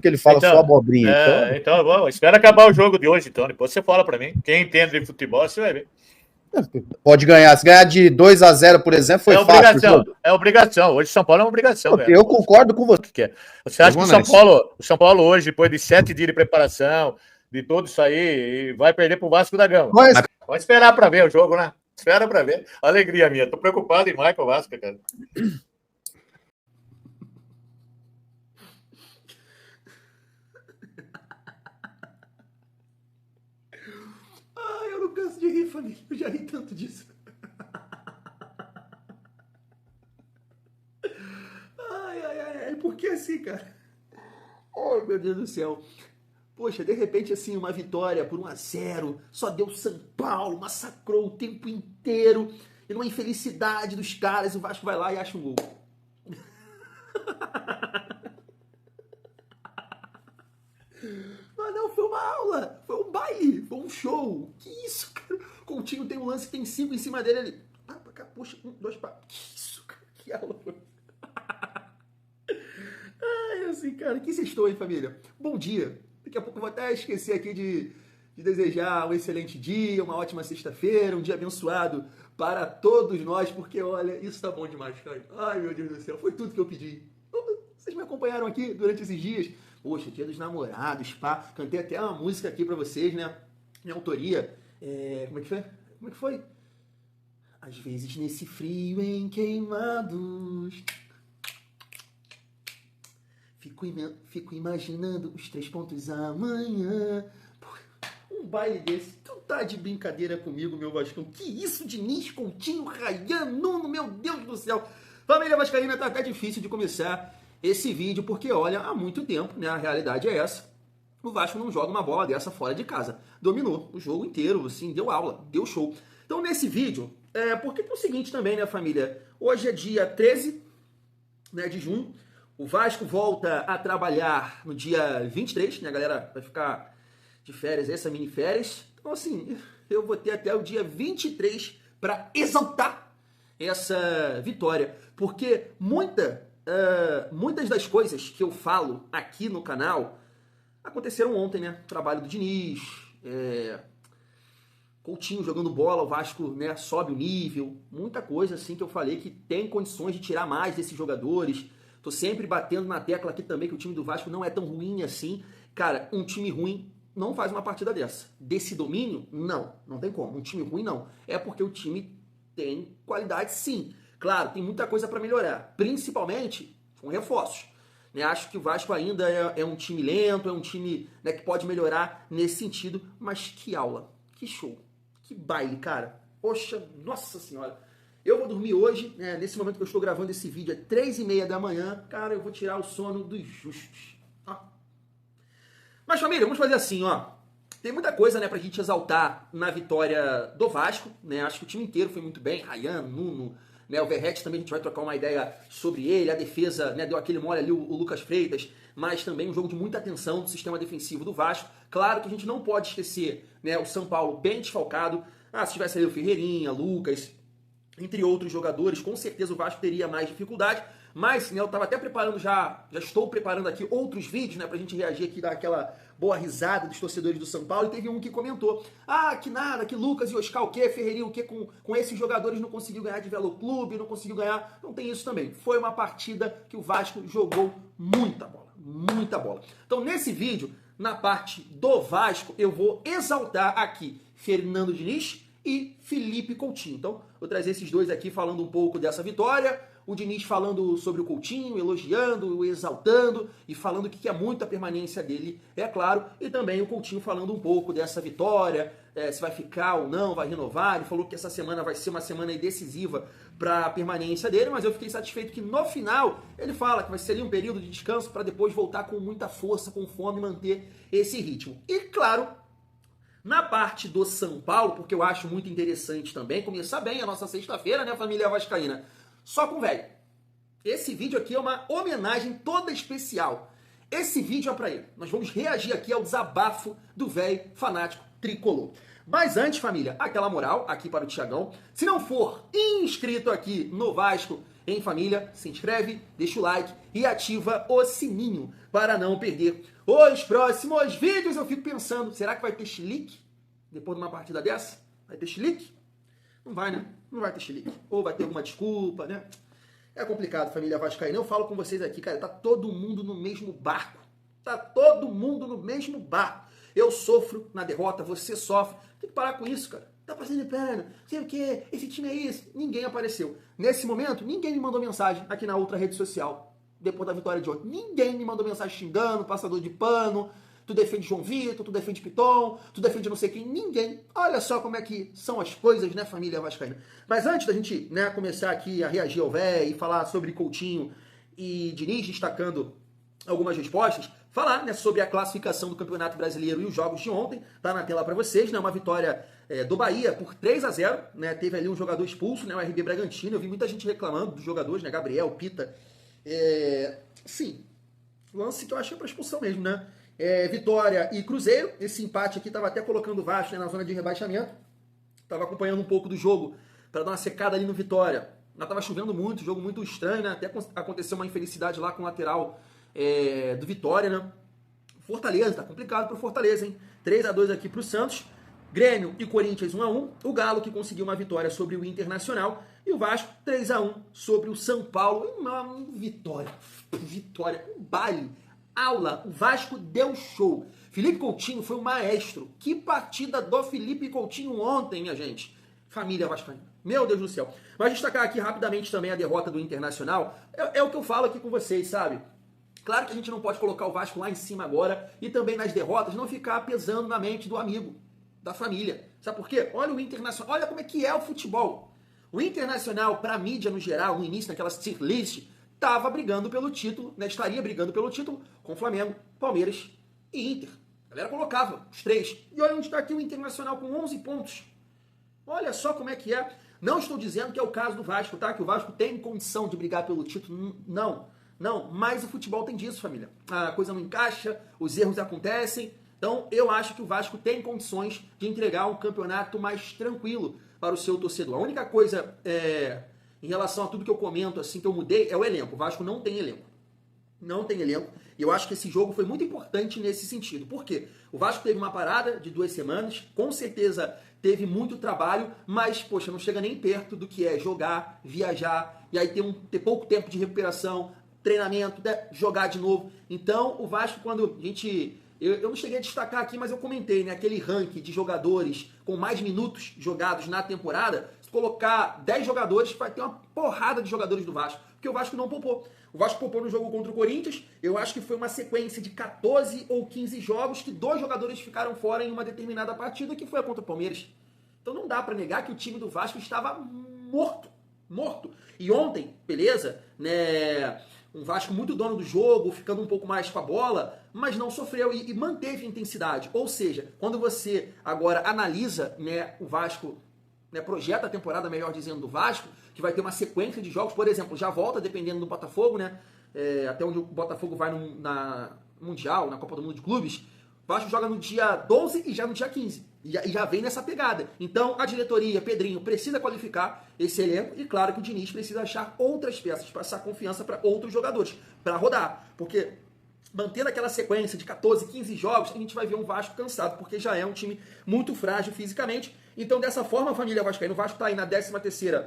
que ele fala só abobrinha. Então, espera acabar o jogo de hoje, então. Depois você fala para mim. Quem entende de futebol, você vai ver. Pode ganhar. Se ganhar de 2-0, por exemplo, foi fácil. É obrigação. Hoje São Paulo é uma obrigação. Eu concordo com você. Você acha que o São Paulo hoje, depois de 7 dias de preparação, de tudo isso aí, vai perder pro Vasco da Gama? Pode esperar para ver o jogo, né? Espera para ver. Alegria minha. Tô preocupado demais com o Vasco, cara. Eu não canso de rir, família. Eu já ri tanto disso. Ai. Por que assim, cara? Oh, meu Deus do céu. Poxa, de repente, assim, uma vitória por 1-0, só deu São Paulo, massacrou o tempo inteiro, e numa infelicidade dos caras, o Vasco vai lá e acha um gol. Mas não, foi uma aula, foi um baile, foi um show. Que isso, cara? Coutinho tem um lance que tem 5 em cima dele ali. Puxa, 1, 2, que isso, cara? Que aula foi? Ai, assim, cara, que sextou, hein, família? Bom dia. Daqui a pouco eu vou até esquecer aqui de desejar um excelente dia, uma ótima sexta-feira, um dia abençoado para todos nós, porque, olha, isso tá bom demais, cara. Ai, meu Deus do céu, foi tudo que eu pedi. Vocês me acompanharam aqui durante esses dias. Poxa, dia dos namorados, pá. Cantei até uma música aqui pra vocês, né? Minha autoria. Como é que foi? Como é que foi? Às vezes nesse frio em Queimados, fico imaginando os 3 pontos amanhã. Um baile desse. Tu tá de brincadeira comigo, meu Vascão. Que isso, Diniz, Coutinho, Ryan, Nuno, meu Deus do céu. Família vascaína, tá até difícil de começar esse vídeo, porque, olha, há muito tempo, né, a realidade é essa, o Vasco não joga uma bola dessa fora de casa. Dominou o jogo inteiro, assim, deu aula, deu show. Então, nesse vídeo, porque é o seguinte também, né, família? Hoje é dia 13, né, de junho, o Vasco volta a trabalhar no dia 23, né, a galera vai ficar de férias, essa mini férias. Então, assim, eu vou ter até o dia 23 para exaltar essa vitória, porque muitas das coisas que eu falo aqui no canal aconteceram ontem, né? Trabalho do Diniz, Coutinho jogando bola, o Vasco, né, sobe o nível, muita coisa assim que eu falei que tem condições de tirar mais desses jogadores. Tô sempre batendo na tecla aqui também que o time do Vasco não é tão ruim assim. Cara, um time ruim não faz uma partida dessa. Desse domínio, não tem como. Um time ruim, não. É porque o time tem qualidade, sim. Claro, tem muita coisa para melhorar, principalmente com reforços. Né? Acho que o Vasco ainda é um time lento, é um time, né, que pode melhorar nesse sentido, mas que aula, que show, que baile, cara. Poxa, nossa senhora. Eu vou dormir hoje, né, nesse momento que eu estou gravando esse vídeo, é 3h30 da manhã, cara, eu vou tirar o sono dos justos. Mas, família, vamos fazer assim, ó. Tem muita coisa, né, pra gente exaltar na vitória do Vasco, né? Acho que o time inteiro foi muito bem, Ryan, Nuno, né, o Verratti também a gente vai trocar uma ideia sobre ele, a defesa, né, deu aquele mole ali, o Lucas Freitas, mas também um jogo de muita atenção do sistema defensivo do Vasco. Claro que a gente não pode esquecer, né, o São Paulo bem desfalcado. Se tivesse ali o Ferreirinha, Lucas, entre outros jogadores, com certeza o Vasco teria mais dificuldade. Mas, né, eu estava até preparando já estou preparando aqui outros vídeos, né, pra gente reagir aqui, dar aquela boa risada dos torcedores do São Paulo, e teve um que comentou, que nada, que Lucas e Oscar o quê, Ferreirinha o quê, com esses jogadores não conseguiu ganhar de Velo Clube, não conseguiu ganhar, não tem isso também. Foi uma partida que o Vasco jogou muita bola. Então, nesse vídeo, na parte do Vasco, eu vou exaltar aqui Fernando Diniz e Felipe Coutinho. Então, vou trazer esses dois aqui falando um pouco dessa vitória, o Diniz falando sobre o Coutinho, elogiando, exaltando e falando que quer muito a permanência dele, é claro, e também o Coutinho falando um pouco dessa vitória, se vai ficar ou não, vai renovar. Ele falou que essa semana vai ser uma semana decisiva para a permanência dele, mas eu fiquei satisfeito que no final ele fala que vai ser ali um período de descanso para depois voltar com muita força, com fome e manter esse ritmo. E claro, na parte do São Paulo, porque eu acho muito interessante também começar bem a nossa sexta-feira, né, família vascaína? Só com velho. Esse vídeo aqui é uma homenagem toda especial. Esse vídeo é pra ele. Nós vamos reagir aqui ao desabafo do velho fanático tricolor. Mas antes, família, aquela moral aqui para o Thiagão. Se não for inscrito aqui no Vasco em família, se inscreve, deixa o like e ativa o sininho para não perder os próximos vídeos. Eu fico pensando, será que vai ter chilique depois de uma partida dessa? Vai ter chilique? Não vai, né? Não vai ter chilique. Ou vai ter alguma desculpa, né? É complicado, família vascaína. Eu falo com vocês aqui, cara, tá todo mundo no mesmo barco. Tá todo mundo no mesmo barco. Eu sofro na derrota, você sofre. Tem que parar com isso, cara. Tá passando de perna, sei o quê, esse time é isso. Ninguém apareceu. Nesse momento, ninguém me mandou mensagem aqui na outra rede social, depois da vitória de ontem. Ninguém me mandou mensagem xingando, passador de pano, tu defende João Vitor, tu defende Piton, tu defende não sei quem. Ninguém. Olha só como é que são as coisas, né, família vascaína. Mas antes da gente, né, começar aqui a reagir ao véio e falar sobre Coutinho e Diniz, destacando algumas respostas, falar, né, sobre a classificação do Campeonato Brasileiro e os jogos de ontem. Tá na tela para vocês, né, uma vitória do Bahia por 3-0, né, teve ali um jogador expulso, né, o RB Bragantino. Eu vi muita gente reclamando dos jogadores, né, Gabriel, Pita. Sim, lance que eu achei para expulsão mesmo, né. Vitória e Cruzeiro, esse empate aqui tava até colocando o Vasco, né, na zona de rebaixamento. Tava acompanhando um pouco do jogo para dar uma secada ali no Vitória. Mas tava chovendo muito, jogo muito estranho, né, até aconteceu uma infelicidade lá com o lateral do Vitória, né? Fortaleza, tá complicado pro Fortaleza, hein? 3-2 aqui pro Santos. Grêmio e Corinthians 1-1. O Galo que conseguiu uma vitória sobre o Internacional. E o Vasco 3-1 sobre o São Paulo. Uma vitória, um baile, aula. O Vasco deu show. Felipe Coutinho foi um maestro. Que partida do Felipe Coutinho ontem, minha gente. Família vascaína. Meu Deus do céu. Mas destacar aqui rapidamente também a derrota do Internacional. É o que eu falo aqui com vocês, sabe? Claro que a gente não pode colocar o Vasco lá em cima agora e também nas derrotas não ficar pesando na mente do amigo, da família. Sabe por quê? Olha o Internacional, olha como é que é o futebol. O Internacional, pra mídia no geral, no início, naquela tier list, tava brigando pelo título, né? Estaria brigando pelo título com Flamengo, Palmeiras e Inter. A galera colocava os três. E olha onde está aqui o Internacional com 11 pontos. Olha só como é que é. Não estou dizendo que é o caso do Vasco, tá? Que o Vasco tem condição de brigar pelo título. Não, mas o futebol tem disso, família. A coisa não encaixa, os erros acontecem. Então, eu acho que o Vasco tem condições de entregar um campeonato mais tranquilo para o seu torcedor. A única coisa em relação a tudo que eu comento, assim, que eu mudei, é o elenco. O Vasco não tem elenco. Não tem elenco. E eu acho que esse jogo foi muito importante nesse sentido. Por quê? O Vasco teve uma parada de 2 semanas, com certeza teve muito trabalho, mas, poxa, não chega nem perto do que é jogar, viajar, e aí ter pouco tempo de recuperação, treinamento, jogar de novo. Então, o Vasco, quando a gente... Eu não cheguei a destacar aqui, mas eu comentei, né? Aquele ranking de jogadores com mais minutos jogados na temporada, se colocar 10 jogadores, vai ter uma porrada de jogadores do Vasco, porque o Vasco não poupou. O Vasco poupou no jogo contra o Corinthians, eu acho que foi uma sequência de 14 ou 15 jogos que 2 jogadores ficaram fora em uma determinada partida, que foi a contra o Palmeiras. Então não dá pra negar que o time do Vasco estava morto. E ontem, beleza, né... Um Vasco muito dono do jogo, ficando um pouco mais com a bola, mas não sofreu e manteve a intensidade. Ou seja, quando você agora analisa, né, o Vasco, né, projeta a temporada, melhor dizendo, do Vasco, que vai ter uma sequência de jogos, por exemplo, já volta dependendo do Botafogo, né, até onde o Botafogo vai na Mundial, na Copa do Mundo de Clubes, o Vasco joga no dia 12 e já no dia 15. E já vem nessa pegada. Então, a diretoria, Pedrinho, precisa qualificar esse elenco e, claro, que o Diniz precisa achar outras peças, passar confiança para outros jogadores, para rodar. Porque, mantendo aquela sequência de 14, 15 jogos, a gente vai ver um Vasco cansado, porque já é um time muito frágil fisicamente. Então, dessa forma, a família vascaína, o Vasco está aí na 13ª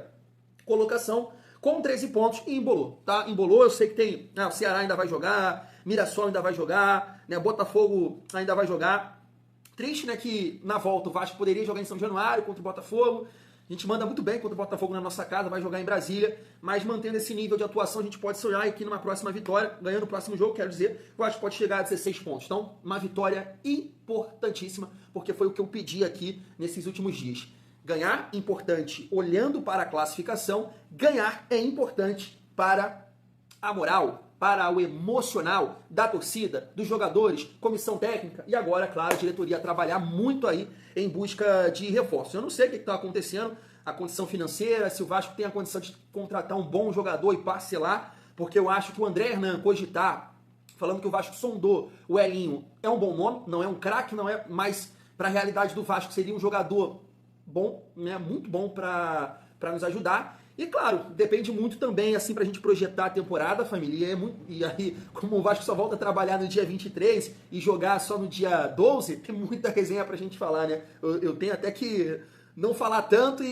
colocação, com 13 pontos e embolou, tá? Embolou, eu sei que tem... o Ceará ainda vai jogar, Mirassol ainda vai jogar, né? Botafogo ainda vai jogar. Triste, né, que na volta o Vasco poderia jogar em São Januário contra o Botafogo. A gente manda muito bem contra o Botafogo na nossa casa, vai jogar em Brasília, mas mantendo esse nível de atuação, a gente pode sonhar aqui numa próxima vitória, ganhando o próximo jogo, quero dizer, o Vasco pode chegar a 16 pontos. Então, uma vitória importantíssima, porque foi o que eu pedi aqui nesses últimos dias. Ganhar, importante, olhando para a classificação, ganhar é importante para a moral, para o emocional da torcida, dos jogadores, comissão técnica e agora, claro, a diretoria trabalhar muito aí em busca de reforço. Eu não sei o que está acontecendo, a condição financeira, se o Vasco tem a condição de contratar um bom jogador e parcelar, porque eu acho que o André Hernan cogitar, falando que o Vasco sondou o Elinho, é um bom nome, não é um craque, não é, mas para a realidade do Vasco seria um jogador bom, né, muito bom para nos ajudar. E claro, depende muito também, assim, pra gente projetar a temporada, família. E aí, como o Vasco só volta a trabalhar no dia 23 e jogar só no dia 12, tem muita resenha pra gente falar, né? Eu tenho até que não falar tanto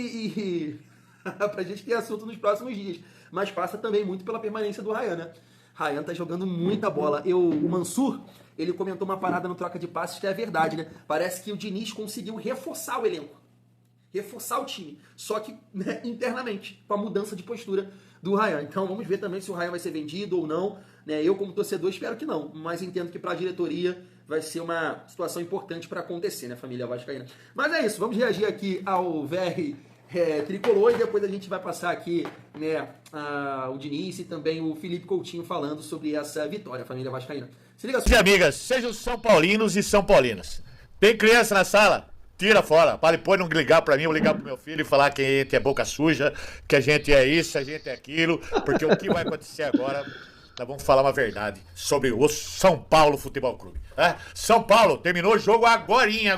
pra gente ter assunto nos próximos dias. Mas passa também muito pela permanência do Ryan, né? Ryan tá jogando muita bola. O Mansur, ele comentou uma parada no troca de passes que é verdade, né? Parece que o Diniz conseguiu reforçar o elenco. Reforçar o time, só que, né, internamente, com a mudança de postura do Ryan. Então vamos ver também se o Ryan vai ser vendido ou não, né? Eu, como torcedor, espero que não, mas entendo que para a diretoria vai ser uma situação importante para acontecer, né, família vascaína. Mas é isso, vamos reagir aqui ao VR Tricolor e depois a gente vai passar aqui, né, o Diniz e também o Felipe Coutinho falando sobre essa vitória, família vascaína. Se liga só. E amigas, sejam São Paulinos e São Paulinas. Tem criança na sala? Tira fora, para depois não ligar pra mim, ou ligar pro meu filho e falar que a gente é boca suja, que a gente é isso, a gente é aquilo, porque o que vai acontecer agora, nós vamos falar uma verdade sobre o São Paulo Futebol Clube. São Paulo terminou o jogo agorinha,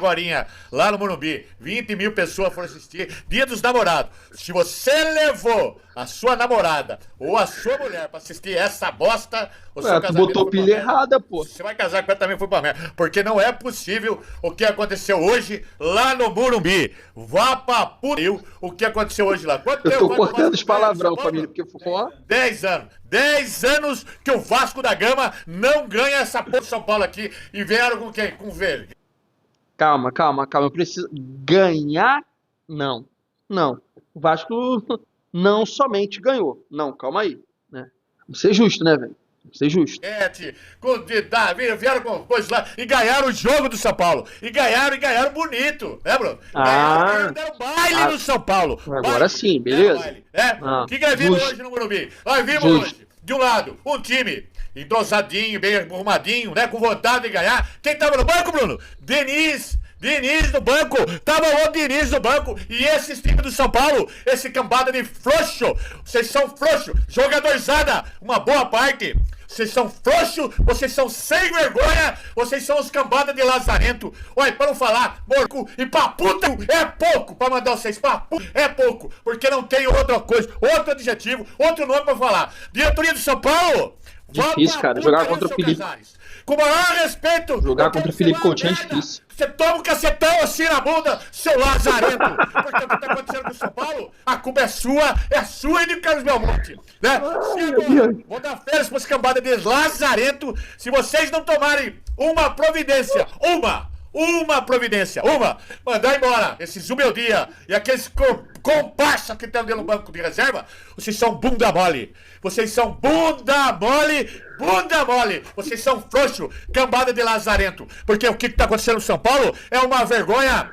lá no Morumbi. 20 mil pessoas foram assistir, Dia dos Namorados. Se você levou a sua namorada ou a sua mulher pra assistir essa bosta, o seu casamento botou pilha errada, pô. Você vai casar com ela também, foi pra merda. Porque não é possível o que aconteceu hoje lá no Morumbi. Vá pra puta o que aconteceu hoje lá. Quanto eu tô cortando os palavrão, família, porque ficou 10 anos. 10 anos que o Vasco da Gama não ganha essa porra de São Paulo aqui. E vieram com quem? Com o Verde. Calma. Eu preciso ganhar? Não. O Vasco não somente ganhou. Não, calma aí. Né? Vamos ser justo, né, velho? Vamos ser justo. Vieram com coisas lá e ganharam o jogo do São Paulo. E ganharam bonito. Né, Bruno? Deram baile no São Paulo. Agora baile, sim, beleza. O que nós vimos hoje no Morumbi? Nós vimos hoje, de um lado, um time entrosadinho, bem arrumadinho, né? Com vontade de ganhar. Quem tava no banco, Bruno? Diniz no banco. Tava o Diniz no banco. E esses times do São Paulo, esse cambada de frouxo. Vocês são frouxo. Jogadorzada, uma boa parte. Vocês são frouxos, vocês são sem vergonha, vocês são os cambada de lazarento. Olha, para não falar, morco e pra puta é pouco, pra mandar vocês pra puta é pouco, porque não tem outra coisa, outro adjetivo, outro nome pra falar. Diretoria do São Paulo, difícil, cara, jogar contra o Felipe. Com o maior respeito. Jogar contra o Felipe Coutinho é difícil. Você toma um cacetão assim na bunda, seu lazarento. Porque o que tá acontecendo com o São Paulo, a culpa é sua e de Carlos Belmonte. Né? Vou dar férias pra essa cambada de lazarento se vocês não tomarem uma providência. Uma providência. Mandar embora esse Zubeldia e aqueles comparsa que estão dentro do banco de reserva. Vocês são bunda mole. Vocês são bunda mole. Vocês são frouxo, cambada de lazarento. Porque o que está acontecendo no São Paulo é uma vergonha.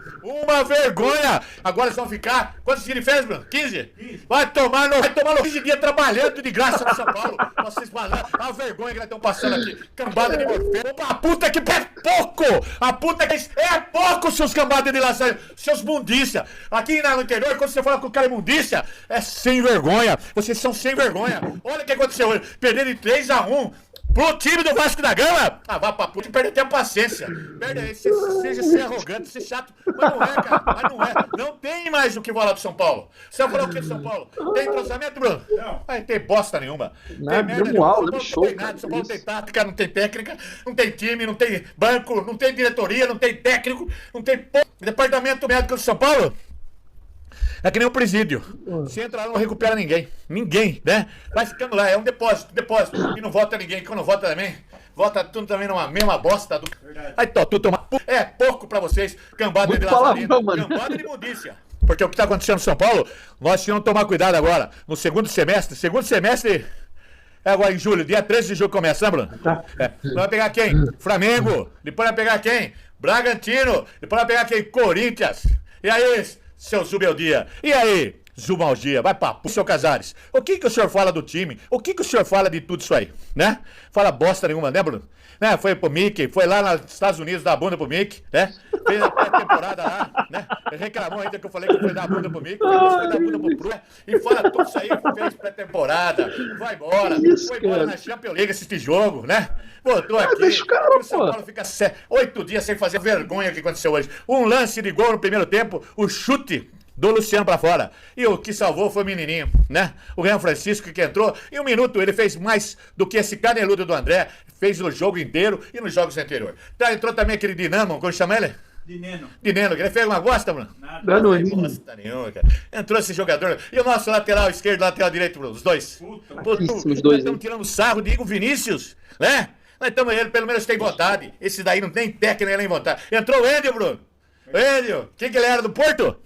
Agora eles vão ficar... Quantos dias de férias, Bruno? 15? Vai tomar no 15 dias trabalhando de graça no São Paulo. Vocês falando a vergonha que nós estamos passando aqui. Cambada de morfeiro. A puta que é pouco. A puta que é pouco, seus cambadas de lazarento. Seus mundícia. Aqui no interior, quando você fala com o cara imundícia, é sem vergonha. Vocês são sem vergonha. Olha o que aconteceu hoje. Perderam de 3-1 pro time do Vasco da Gama. Vá pra puta e perde até a paciência. Seja ser arrogante, ser chato. Mas não é, cara. Não tem mais o que falar do São Paulo. Você vai falar o que do São Paulo? Tem entrosamento, Bruno? Não. Não tem bosta nenhuma. Não tem nada. São Paulo não tem tática, não tem técnica, não tem time, não tem banco, não tem diretoria, não tem técnico, não tem departamento médico do São Paulo. É que nem um presídio. Se entra lá, não recupera ninguém. Ninguém, né? Vai ficando lá, é um depósito. E não vota ninguém. Quando vota também, vota tudo também numa mesma bosta. Aí, tudo toma. É pouco pra vocês. Cambada de lazarento. Cambada de imundícia. Porque o que tá acontecendo no São Paulo, nós tínhamos que tomar cuidado agora. No segundo semestre. É agora em julho, dia 13 de julho começa, né, Bruno? Vai pegar quem? Flamengo. Depois vai pegar quem? Bragantino. Depois vai pegar quem? Corinthians. E aí, seu Zubeldia? E aí, Zumaldia? Vai pra seu Casares. O que o senhor fala do time? O que o senhor fala de tudo isso aí? Né? Fala bosta nenhuma, né, Bruno? Né? Foi pro Mickey, foi lá nos Estados Unidos dar a bunda pro Mickey, né? Fez a pré-temporada lá, né? Reclamou ainda que eu falei que foi dar a bunda pro Mickey, foi dar a bunda pro Bruno, e fala tudo isso aí, fez pré-temporada, vai embora, foi embora na Champions League assistir jogo, né? Botou aqui, o São Paulo fica 8 dias sem fazer vergonha que aconteceu hoje. Um lance de gol no primeiro tempo, o chute do Luciano pra fora. E o que salvou foi o menininho, né? O Renan Francisco que entrou. Em um minuto ele fez mais do que esse caneludo do André. Fez no jogo inteiro e nos jogos anteriores. Tá, entrou também aquele Dinamo, como chama ele? Dineno, que ele fez uma bosta, mano? Nada. Não bosta nenhuma, cara. Entrou esse jogador. E o nosso lateral esquerdo, lateral direito, os dois. Os dois, estamos tirando sarro de Igor Vinícius, né? Nós estamos, ele pelo menos tem vontade. Esse daí não tem técnica nem vontade. Entrou o Endio, Bruno. O Endio. Quem que ele era do Porto?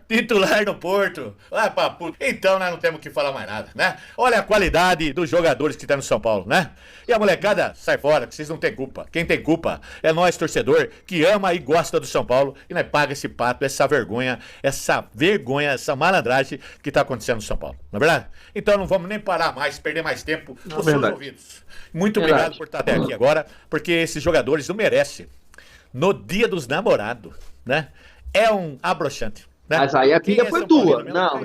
Titular do Porto. Ah, pra puta. Então nós não temos que falar mais nada, né? Olha a qualidade dos jogadores que estão no São Paulo, né? E a molecada, sai fora, que vocês não têm culpa. Quem tem culpa é nós, torcedor, que ama e gosta do São Paulo e nós paga esse pato, essa vergonha, essa malandragem que tá acontecendo no São Paulo. Não é verdade? Então não vamos nem parar mais, perder mais tempo nos seus ouvidos. Muito obrigado por estar até aqui agora, porque esses jogadores não merecem. No dia dos namorados, né? É um abrochante. Né? Mas aí a pilha foi tua. Não,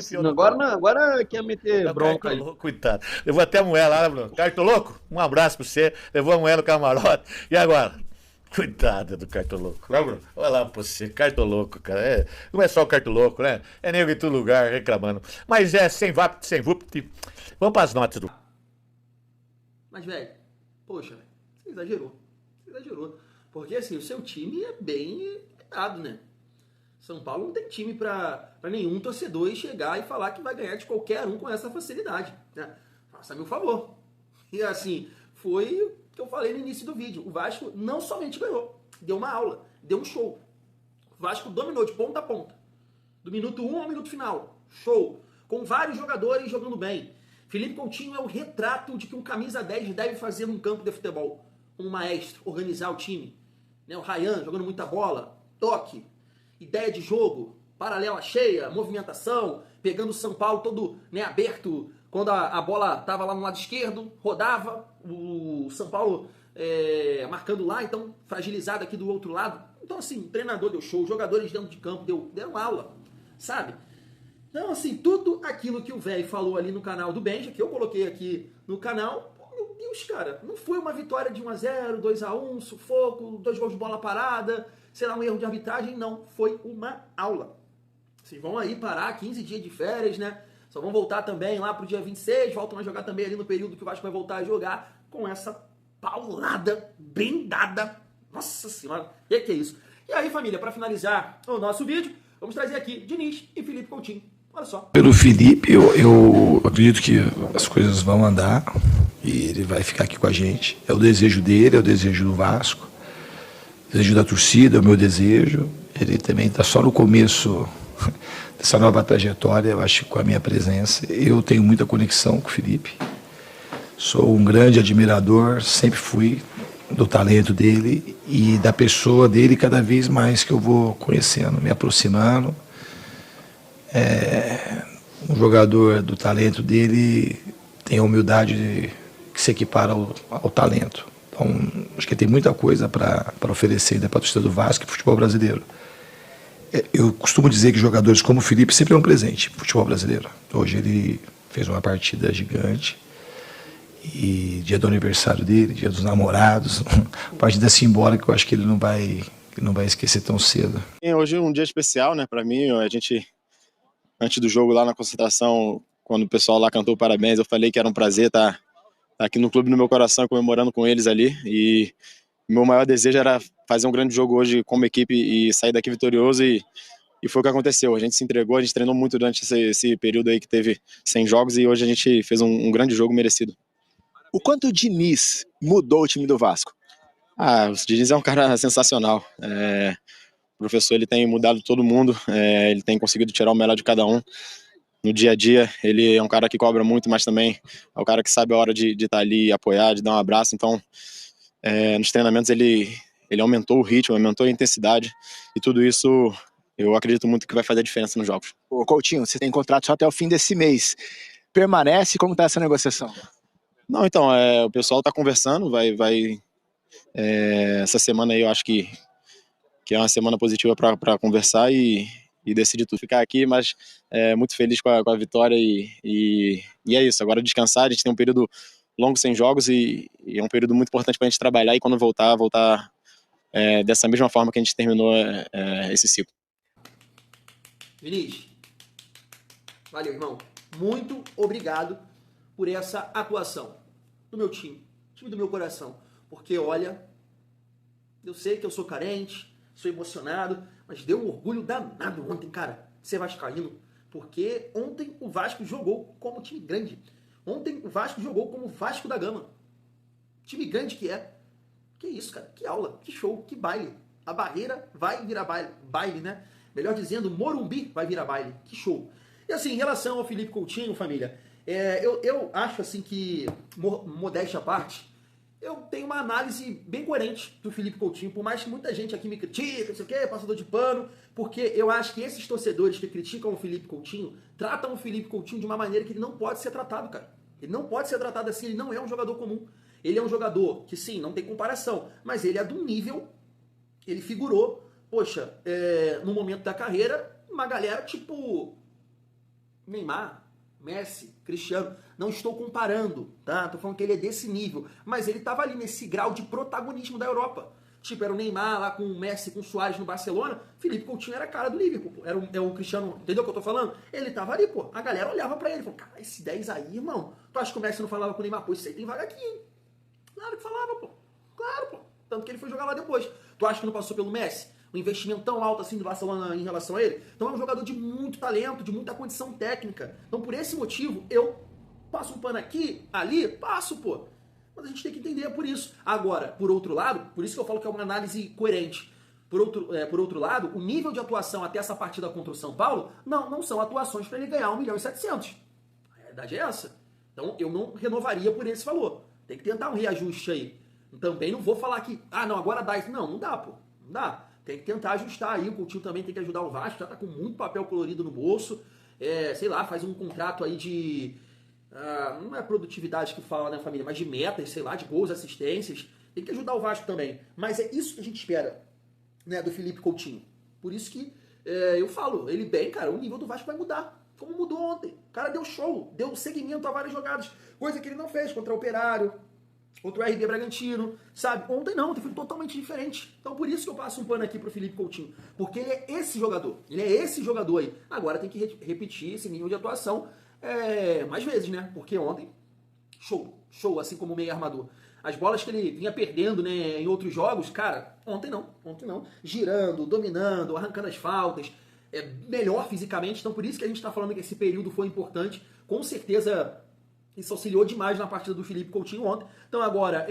agora quer meter bronca aí. Coitado. Levou até a mulher lá, Bruno. Cartoloco, um abraço pra você. Levou a mulher no camarote. E agora? Cuidado do Cartoloco. Não, Bruno? Olha lá pra você. Cartoloco, cara. Não é só o Cartoloco, né? É nego em todo lugar reclamando. Mas é sem VAP, sem VUP. Vamos pras notas do. Mas, velho, poxa, você exagerou. Porque, assim, o seu time é bem limitado, né? São Paulo não tem time pra nenhum torcedor chegar e falar que vai ganhar de qualquer um com essa facilidade, né? Faça-me um favor. E assim, foi o que eu falei no início do vídeo. O Vasco não somente ganhou, deu uma aula, deu um show. O Vasco dominou de ponta a ponta. Do minuto 1 ao minuto final. Show. Com vários jogadores jogando bem. Felipe Coutinho é o retrato de que um camisa 10 deve fazer num campo de futebol. Como maestro, organizar o time. Né? O Ryan jogando muita bola, toque, ideia de jogo, paralela cheia, movimentação, pegando o São Paulo todo, né, aberto, quando a bola estava lá no lado esquerdo, rodava, o São Paulo marcando lá, então fragilizado aqui do outro lado. Então assim, o treinador deu show, os jogadores dentro de campo deram aula, sabe? Então assim, tudo aquilo que o velho falou ali no canal do Benja, que eu coloquei aqui no canal, meu Deus, cara, não foi uma vitória de 1-0, 2-1, sufoco, 2 gols de bola parada, será um erro de arbitragem? Não, foi uma aula. Vocês vão aí parar 15 dias de férias, né? Só vão voltar também lá pro dia 26, voltam a jogar também ali no período que o Vasco vai voltar a jogar, com essa paulada bem dada. Nossa senhora, que é isso? E aí, família, para finalizar o nosso vídeo, vamos trazer aqui Diniz e Felipe Coutinho. Olha só. Pelo Felipe, eu acredito que as coisas vão andar e ele vai ficar aqui com a gente. É o desejo dele, é o desejo do Vasco. Desejo da torcida, é o meu desejo. Ele também está só no começo dessa nova trajetória, eu acho que com a minha presença. Eu tenho muita conexão com o Felipe. Sou um grande admirador, sempre fui, do talento dele e da pessoa dele cada vez mais que eu vou conhecendo, me aproximando. Um jogador do talento dele tem a humildade que se equipara ao talento. Então, acho que tem muita coisa para oferecer ainda para a torcida do Vasco e futebol brasileiro. Eu costumo dizer que jogadores como o Felipe sempre é um presente para o futebol brasileiro. Hoje ele fez uma partida gigante. E dia do aniversário dele, dia dos namorados, partida simbólica que eu acho que ele não vai esquecer tão cedo. Hoje é um dia especial, né, para mim. A gente, antes do jogo lá na concentração, quando o pessoal lá cantou parabéns, eu falei que era um prazer estar aqui no clube, no meu coração, comemorando com eles ali. E meu maior desejo era fazer um grande jogo hoje como equipe e sair daqui vitorioso. E foi o que aconteceu. A gente se entregou, a gente treinou muito durante esse período aí que teve 100 jogos e hoje a gente fez um grande jogo merecido. O quanto o Diniz mudou o time do Vasco? O Diniz é um cara sensacional. O professor, ele tem mudado todo mundo, ele tem conseguido tirar o melhor de cada um. No dia a dia, ele é um cara que cobra muito, mas também é o cara que sabe a hora de estar ali e apoiar, de dar um abraço. Então, nos treinamentos, ele aumentou o ritmo, aumentou a intensidade, e tudo isso eu acredito muito que vai fazer a diferença nos jogos. Ô Coutinho, você tem contrato só até o fim desse mês. Permanece? Como está essa negociação? Não, então, o pessoal está conversando, essa semana aí eu acho que é uma semana positiva para conversar e decidir tudo. Ficar aqui, mas muito feliz com a vitória e é isso. Agora descansar, a gente tem um período longo sem jogos e é um período muito importante para a gente trabalhar e quando voltar dessa mesma forma que a gente terminou esse ciclo. Vinícius, valeu, irmão. Muito obrigado por essa atuação do meu time do meu coração. Porque, olha, eu sei que eu sou carente, sou emocionado, mas deu um orgulho danado ontem, cara, ser vascaíno. Porque ontem o Vasco jogou como time grande. Ontem o Vasco jogou como Vasco da Gama. Time grande que é. Que isso, cara? Que aula, que show, que baile. A Barreira vai virar baile, né? Melhor dizendo, Morumbi vai virar baile. Que show. E assim, em relação ao Felipe Coutinho, família, eu acho assim que, modéstia à parte, eu tenho uma análise bem coerente do Felipe Coutinho, por mais que muita gente aqui me critique, não sei o quê, passador de pano, porque eu acho que esses torcedores que criticam o Felipe Coutinho tratam o Felipe Coutinho de uma maneira que ele não pode ser tratado, cara. Ele não pode ser tratado assim, ele não é um jogador comum. Ele é um jogador que, sim, não tem comparação, mas ele é de um nível, ele figurou, poxa, no momento da carreira, uma galera tipo Neymar, Messi, Cristiano, não estou comparando, tá? Tô falando que ele é desse nível, mas ele tava ali nesse grau de protagonismo da Europa. Tipo, era o Neymar lá com o Messi, com o Suárez no Barcelona, Felipe Coutinho era a cara do Liverpool, pô. Era o Cristiano, entendeu o que eu tô falando? Ele tava ali, pô, a galera olhava pra ele, falou, cara, esse 10 aí, irmão, tu acha que o Messi não falava com o Neymar? Pô, esse aí tem vaga aqui, hein? Claro que falava, pô, claro, pô, tanto que ele foi jogar lá depois. Tu acha que não passou pelo Messi? Um investimento tão alto assim do Barcelona em relação a ele? Então é um jogador de muito talento, de muita condição técnica. Então por esse motivo, eu passo um pano aqui, ali, passo, pô. Mas a gente tem que entender por isso. Agora, por outro lado, por isso que eu falo que é uma análise coerente. Por outro lado, o nível de atuação até essa partida contra o São Paulo, não são atuações para ele ganhar 1.700.000. A realidade é essa. Então eu não renovaria por esse valor. Tem que tentar um reajuste aí. Também não vou falar que, agora dá isso. Não dá, pô. Não dá. Tem que tentar ajustar aí, o Coutinho também tem que ajudar o Vasco, já tá com muito papel colorido no bolso, sei lá, faz um contrato aí de, não é produtividade que fala, né, família, mas de metas, sei lá, de gols, assistências, tem que ajudar o Vasco também, mas é isso que a gente espera, né, do Felipe Coutinho, por isso que eu falo, ele bem, cara, o nível do Vasco vai mudar, como mudou ontem, o cara deu show, deu seguimento a várias jogadas, coisa que ele não fez contra o Operário, contra o RB Bragantino, sabe? Ontem não, ontem foi totalmente diferente. Então por isso que eu passo um pano aqui pro Felipe Coutinho. Porque ele é esse jogador. Ele é esse jogador aí. Agora tem que repetir esse nível de atuação mais vezes, né? Porque ontem, show, assim como o meio armador. As bolas que ele vinha perdendo, né, em outros jogos, cara, ontem não. Girando, dominando, arrancando as faltas. Melhor fisicamente. Então por isso que a gente tá falando que esse período foi importante. Com certeza isso auxiliou demais na partida do Felipe Coutinho ontem. Então agora,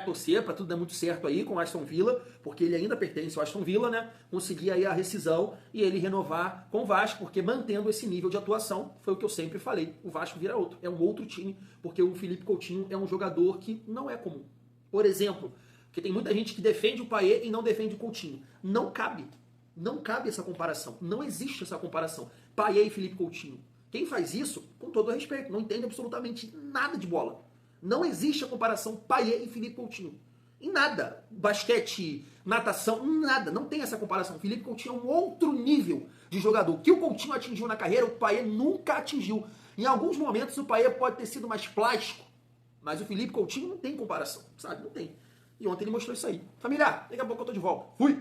torcer para tudo dar muito certo aí com o Aston Villa, porque ele ainda pertence ao Aston Villa, né? Conseguir aí a rescisão e ele renovar com o Vasco, porque mantendo esse nível de atuação, foi o que eu sempre falei, o Vasco vira outro. É um outro time, porque o Felipe Coutinho é um jogador que não é comum. Por exemplo, porque tem muita gente que defende o Payet e não defende o Coutinho. Não cabe essa comparação. Não existe essa comparação. Payet e Felipe Coutinho. Quem faz isso, com todo respeito, não entende absolutamente nada de bola. Não existe a comparação Payet e Felipe Coutinho. Em nada. Basquete, natação, nada. Não tem essa comparação. Felipe Coutinho é um outro nível de jogador. O que o Coutinho atingiu na carreira, o Payet nunca atingiu. Em alguns momentos o Payet pode ter sido mais plástico, mas o Felipe Coutinho não tem comparação, sabe? Não tem. E ontem ele mostrou isso aí. Família, daqui a pouco eu tô de volta. Fui!